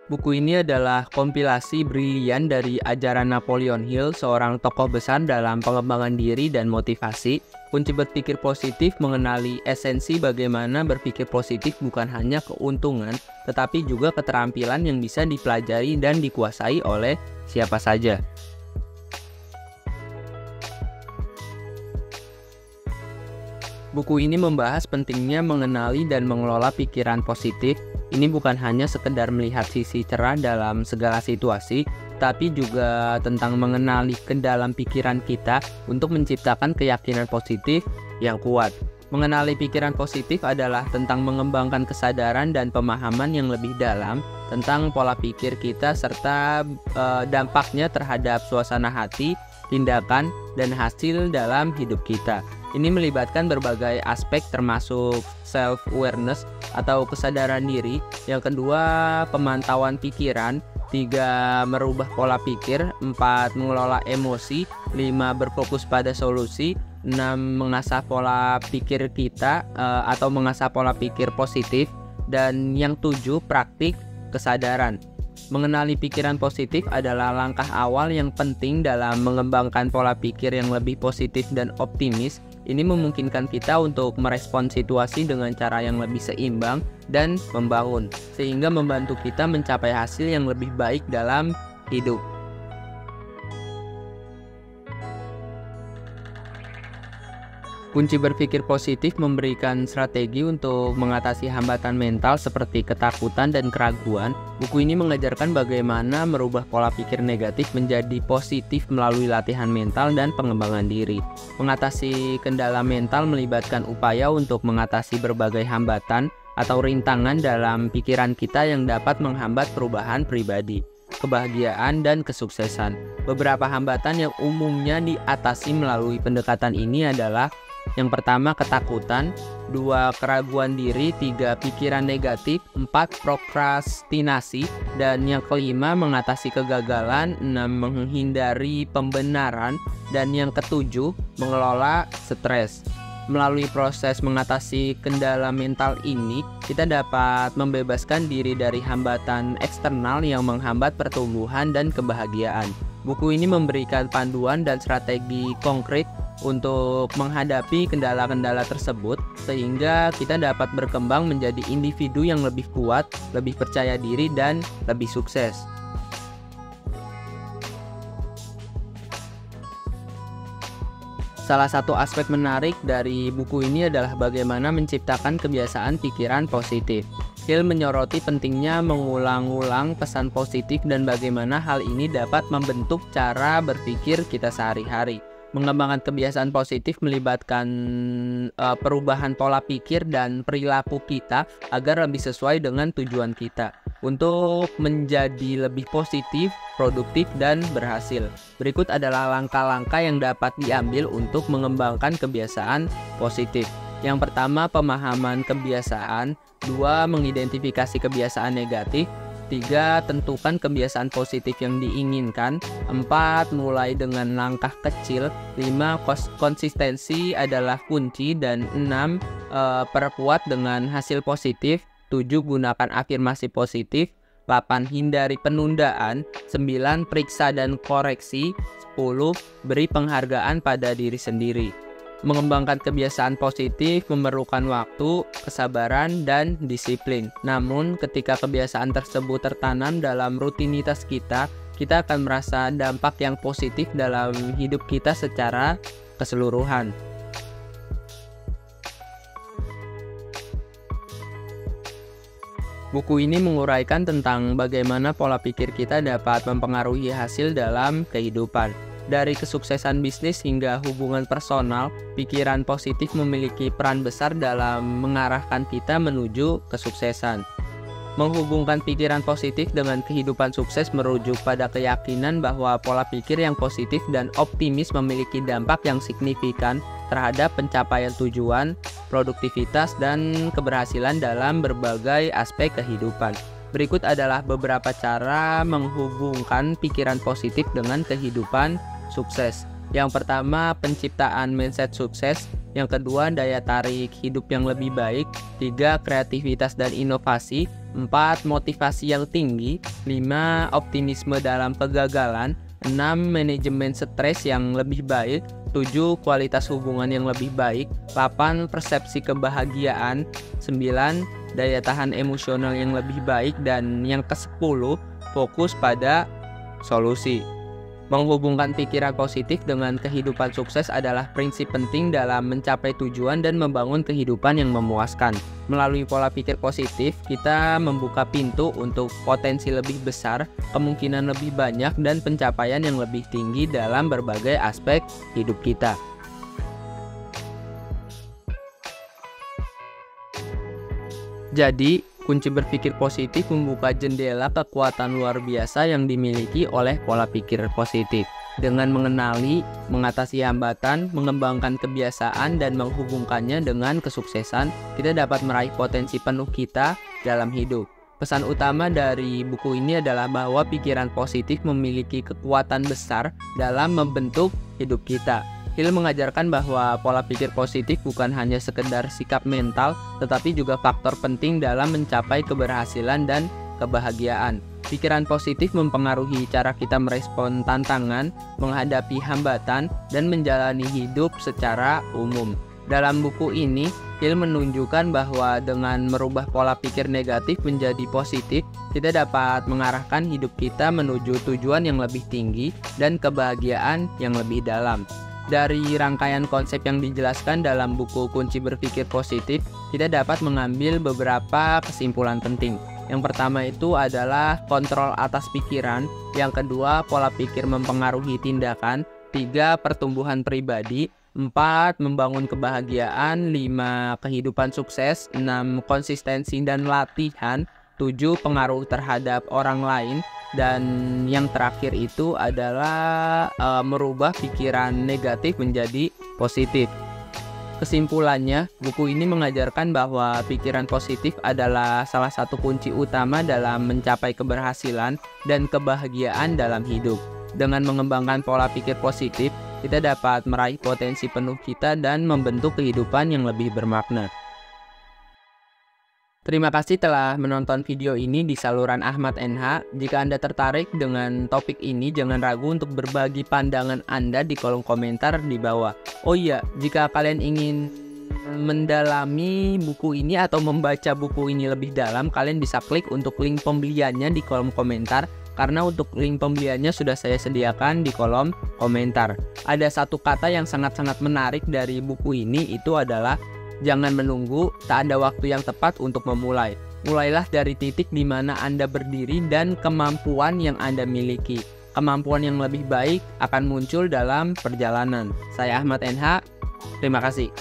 Buku ini adalah kompilasi brilian dari ajaran Napoleon Hill, seorang tokoh besar dalam pengembangan diri dan motivasi. Kunci berpikir positif mengenali esensi bagaimana berpikir positif bukan hanya keuntungan, tetapi juga keterampilan yang bisa dipelajari dan dikuasai oleh siapa saja. Buku ini membahas pentingnya mengenali dan mengelola pikiran positif. Ini bukan hanya sekedar melihat sisi cerah dalam segala situasi, tapi juga tentang mengenali ke dalam pikiran kita untuk menciptakan keyakinan positif yang kuat. Mengenali pikiran positif adalah tentang mengembangkan kesadaran dan pemahaman yang lebih dalam tentang pola pikir kita serta dampaknya terhadap suasana hati, tindakan, dan hasil dalam hidup kita. Ini melibatkan berbagai aspek termasuk self-awareness atau kesadaran diri. Yang kedua, pemantauan pikiran. 3. Merubah pola pikir. 4. Mengelola emosi. 5. Berfokus pada solusi. 6. Mengasah pola pikir kita atau mengasah pola pikir positif. Dan yang 7, praktik kesadaran. Mengenali pikiran positif adalah langkah awal yang penting dalam mengembangkan pola pikir yang lebih positif dan optimis. Ini memungkinkan kita untuk merespon situasi dengan cara yang lebih seimbang dan membangun, sehingga membantu kita mencapai hasil yang lebih baik dalam hidup. Kunci berpikir positif memberikan strategi untuk mengatasi hambatan mental seperti ketakutan dan keraguan. Buku ini mengajarkan bagaimana merubah pola pikir negatif menjadi positif melalui latihan mental dan pengembangan diri. Mengatasi kendala mental melibatkan upaya untuk mengatasi berbagai hambatan atau rintangan dalam pikiran kita yang dapat menghambat perubahan pribadi, kebahagiaan, dan kesuksesan. Beberapa hambatan yang umumnya diatasi melalui pendekatan ini adalah: yang pertama, ketakutan. 2. Keraguan diri. 3. Pikiran negatif. 4. Prokrastinasi. Dan yang kelima, mengatasi kegagalan. 6. Menghindari pembenaran. Dan yang ketujuh, mengelola stres. Melalui proses mengatasi kendala mental ini, kita dapat membebaskan diri dari hambatan eksternal yang menghambat pertumbuhan dan kebahagiaan. Buku ini memberikan panduan dan strategi konkret untuk menghadapi kendala-kendala tersebut, sehingga kita dapat berkembang menjadi individu yang lebih kuat, lebih percaya diri, dan lebih sukses. Salah satu aspek menarik dari buku ini adalah bagaimana menciptakan kebiasaan pikiran positif. Hill menyoroti pentingnya mengulang-ulang pesan positif dan bagaimana hal ini dapat membentuk cara berpikir kita sehari-hari. Mengembangkan kebiasaan positif melibatkan perubahan pola pikir dan perilaku kita agar lebih sesuai dengan tujuan kita untuk menjadi lebih positif, produktif, dan berhasil. Berikut adalah langkah-langkah yang dapat diambil untuk mengembangkan kebiasaan positif. Yang pertama, pemahaman kebiasaan. 2. Mengidentifikasi kebiasaan negatif. 3. Tentukan kebiasaan positif yang diinginkan. 4. Mulai dengan langkah kecil. 5. Konsistensi adalah kunci. Dan 6. Perkuat dengan hasil positif. 7. Gunakan afirmasi positif. 8. Hindari penundaan. 9. Periksa dan koreksi. 10. Beri penghargaan pada diri sendiri. Mengembangkan kebiasaan positif memerlukan waktu, kesabaran, dan disiplin. Namun, ketika kebiasaan tersebut tertanam dalam rutinitas kita akan merasa dampak yang positif dalam hidup kita secara keseluruhan. Buku ini menguraikan tentang bagaimana pola pikir kita dapat mempengaruhi hasil dalam kehidupan. Dari kesuksesan bisnis hingga hubungan personal, pikiran positif memiliki peran besar dalam mengarahkan kita menuju kesuksesan. Menghubungkan pikiran positif dengan kehidupan sukses merujuk pada keyakinan bahwa pola pikir yang positif dan optimis memiliki dampak yang signifikan terhadap pencapaian tujuan, produktivitas, dan keberhasilan dalam berbagai aspek kehidupan. Berikut adalah beberapa cara menghubungkan pikiran positif dengan kehidupan sukses. Yang pertama, penciptaan mindset sukses. Yang kedua, daya tarik hidup yang lebih baik. 3. Kreativitas dan inovasi. 4. Motivasi yang tinggi. 5. Optimisme dalam kegagalan. 6. Manajemen stres yang lebih baik. 7. Kualitas hubungan yang lebih baik. 8. Persepsi kebahagiaan. 9. Daya tahan emosional yang lebih baik. Dan yang ke-10, fokus pada solusi. Menghubungkan pikiran positif dengan kehidupan sukses adalah prinsip penting dalam mencapai tujuan dan membangun kehidupan yang memuaskan. Melalui pola pikir positif, kita membuka pintu untuk potensi lebih besar, kemungkinan lebih banyak, dan pencapaian yang lebih tinggi dalam berbagai aspek hidup kita. Jadi, kunci berpikir positif membuka jendela kekuatan luar biasa yang dimiliki oleh pola pikir positif. Dengan mengenali, mengatasi hambatan, mengembangkan kebiasaan, dan menghubungkannya dengan kesuksesan, kita dapat meraih potensi penuh kita dalam hidup. Pesan utama dari buku ini adalah bahwa pikiran positif memiliki kekuatan besar dalam membentuk hidup kita. Hill mengajarkan bahwa pola pikir positif bukan hanya sekedar sikap mental, tetapi juga faktor penting dalam mencapai keberhasilan dan kebahagiaan. Pikiran positif mempengaruhi cara kita merespon tantangan, menghadapi hambatan, dan menjalani hidup secara umum. Dalam buku ini, Hill menunjukkan bahwa dengan merubah pola pikir negatif menjadi positif, kita dapat mengarahkan hidup kita menuju tujuan yang lebih tinggi dan kebahagiaan yang lebih dalam. Dari rangkaian konsep yang dijelaskan dalam buku Kunci Berpikir Positif, kita dapat mengambil beberapa kesimpulan penting. Yang pertama itu adalah kontrol atas pikiran, yang kedua pola pikir mempengaruhi tindakan, 3 pertumbuhan pribadi, 4 membangun kebahagiaan, 5 kehidupan sukses, 6 konsistensi dan latihan, 7 pengaruh terhadap orang lain, dan yang terakhir itu adalah merubah pikiran negatif menjadi positif. Kesimpulannya, buku ini mengajarkan bahwa pikiran positif adalah salah satu kunci utama dalam mencapai keberhasilan dan kebahagiaan dalam hidup. Dengan mengembangkan pola pikir positif, kita dapat meraih potensi penuh kita dan membentuk kehidupan yang lebih bermakna. Terima kasih telah menonton video ini di saluran Ahmad NH. Jika Anda tertarik dengan topik ini, jangan ragu untuk berbagi pandangan Anda di kolom komentar di bawah. Oh iya, jika kalian ingin mendalami buku ini atau membaca buku ini lebih dalam, kalian bisa klik untuk link pembeliannya di kolom komentar. Karena untuk link pembeliannya sudah saya sediakan di kolom komentar. Ada satu kata yang sangat-sangat menarik dari buku ini, itu adalah jangan menunggu, tak ada waktu yang tepat untuk memulai. Mulailah dari titik di mana Anda berdiri dan kemampuan yang Anda miliki. Kemampuan yang lebih baik akan muncul dalam perjalanan. Saya Ahmad NH, terima kasih.